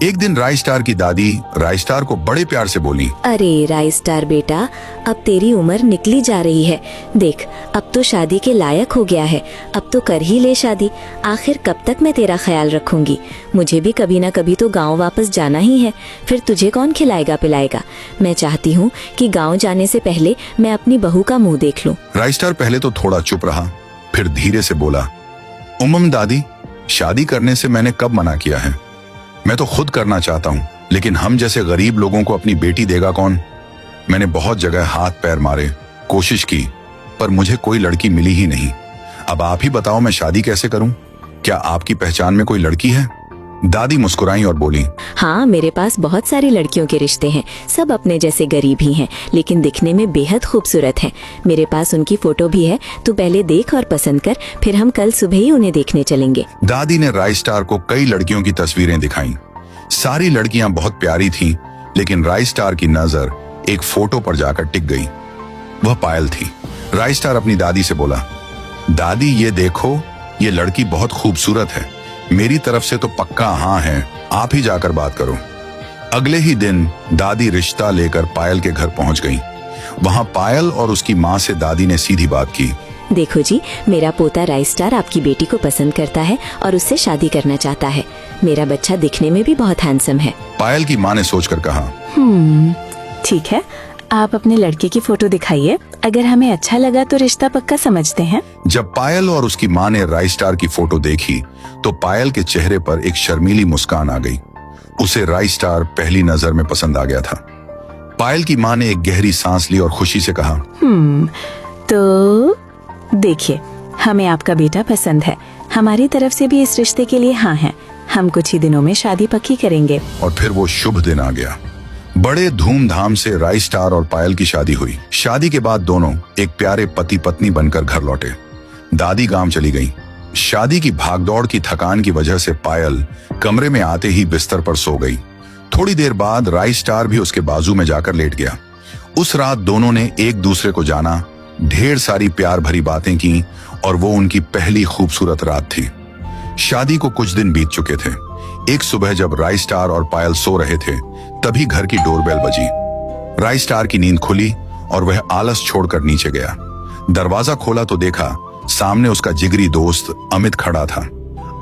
एक दिन राय स्टार की दादी राय स्टार को बड़े प्यार से बोली, अरे राय स्टार बेटा, अब तेरी उम्र निकली जा रही है। देख, अब तो शादी के लायक हो गया है। अब तो कर ही ले शादी। आखिर कब तक मैं तेरा ख्याल रखूंगी? मुझे भी कभी ना कभी तो गांव वापस जाना ही है। फिर तुझे कौन खिलाएगा पिलाएगा? मैं चाहती हूँ कि गांव जाने से पहले मैं अपनी बहू का मुंह देख लूं। राय स्टार पहले तो थोड़ा चुप रहा, फिर धीरे से बोला, दादी, शादी करने से मैंने कब मना किया है? मैं तो खुद करना चाहता हूँ, लेकिन हम जैसे गरीब लोगों को अपनी बेटी देगा कौन? मैंने बहुत जगह हाथ पैर मारे, कोशिश की, पर मुझे कोई लड़की मिली ही नहीं। अब आप ही बताओ, मैं शादी कैसे करूं? क्या आपकी पहचान में कोई लड़की है? दादी मुस्कुराई और बोली, हाँ, मेरे पास बहुत सारी लड़कियों के रिश्ते हैं। सब अपने जैसे गरीब ही हैं, लेकिन दिखने में बेहद खूबसूरत हैं। मेरे पास उनकी फोटो भी है। तू पहले देख और पसंद कर, फिर हम कल सुबह ही उन्हें देखने चलेंगे। दादी ने राय स्टार को कई लड़कियों की तस्वीरें दिखाईं। सारी लड़कियां बहुत प्यारी थीं, लेकिन राय स्टार की नजर एक फोटो पर जाकर टिक गई। वह पायल थी। राय स्टार अपनी दादी से बोला, दादी ये देखो, ये लड़की बहुत खूबसूरत है। मेरी तरफ से तो पक्का हाँ है, आप ही जाकर बात करो। अगले ही दिन दादी रिश्ता लेकर पायल के घर पहुंच गई। वहां पायल और उसकी माँ से दादी ने सीधी बात की, देखो जी, मेरा पोता राय स्टार आपकी बेटी को पसंद करता है और उससे शादी करना चाहता है। मेरा बच्चा दिखने में भी बहुत हैंडसम है। पायल की माँ ने सोचकर कहा, ठीक है, आप अपने लड़के की फोटो दिखाइए। अगर हमें अच्छा लगा तो रिश्ता पक्का समझते हैं। जब पायल और उसकी माँ ने राय स्टार की फोटो देखी तो पायल के चेहरे पर एक शर्मीली मुस्कान आ गई। उसे राय स्टार पहली नजर में पसंद आ गया था। पायल की माँ ने एक गहरी सांस ली और खुशी से कहा, तो देखिए, हमें आपका बेटा पसंद है। हमारी तरफ से भी इस रिश्ते के लिए हाँ है। हम कुछ ही दिनों में शादी पक्की करेंगे। और फिर वो शुभ दिन आ गया। बड़े धूमधाम से राय स्टार और पायल की शादी हुई। शादी के बाद दोनों एक प्यारे पति पत्नी बनकर घर लौटे। दादी गांव चली गई। शादी की भागदौड़ की थकान की वजह से पायल कमरे में आते ही बिस्तर पर सो गई। थोड़ी देर बाद राय स्टार भी उसके बाजू में जाकर लेट गया। उस रात दोनों ने एक दूसरे को जाना, ढेर सारी प्यार भरी बातें की और वो उनकी पहली खूबसूरत रात थी। शादी को कुछ दिन बीत चुके थे। एक सुबह जब राय स्टार और पायल सो रहे थे, तभी घर की डोरबेल बजी। राय स्टार की नींद खुली और वह आलस छोड़कर नीचे गया। दरवाजा खोला तो देखा सामने उसका जिगरी दोस्त अमित खड़ा था।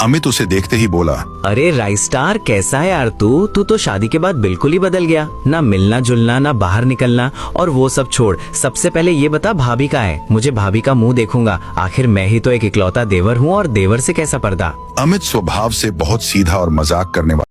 अमित उसे देखते ही बोला, अरे राय स्टार, कैसा है यार तू तो शादी के बाद बिल्कुल ही बदल गया। ना मिलना जुलना, ना बाहर निकलना, और वो सब छोड़। सबसे पहले ये बता, भाभी कहाँ है? मुझे भाभी का मुंह देखूंगा। आखिर मैं ही तो एक इकलौता देवर हूँ, और देवर से कैसा पर्दा। अमित स्वभाव से बहुत सीधा और मजाक करने वाला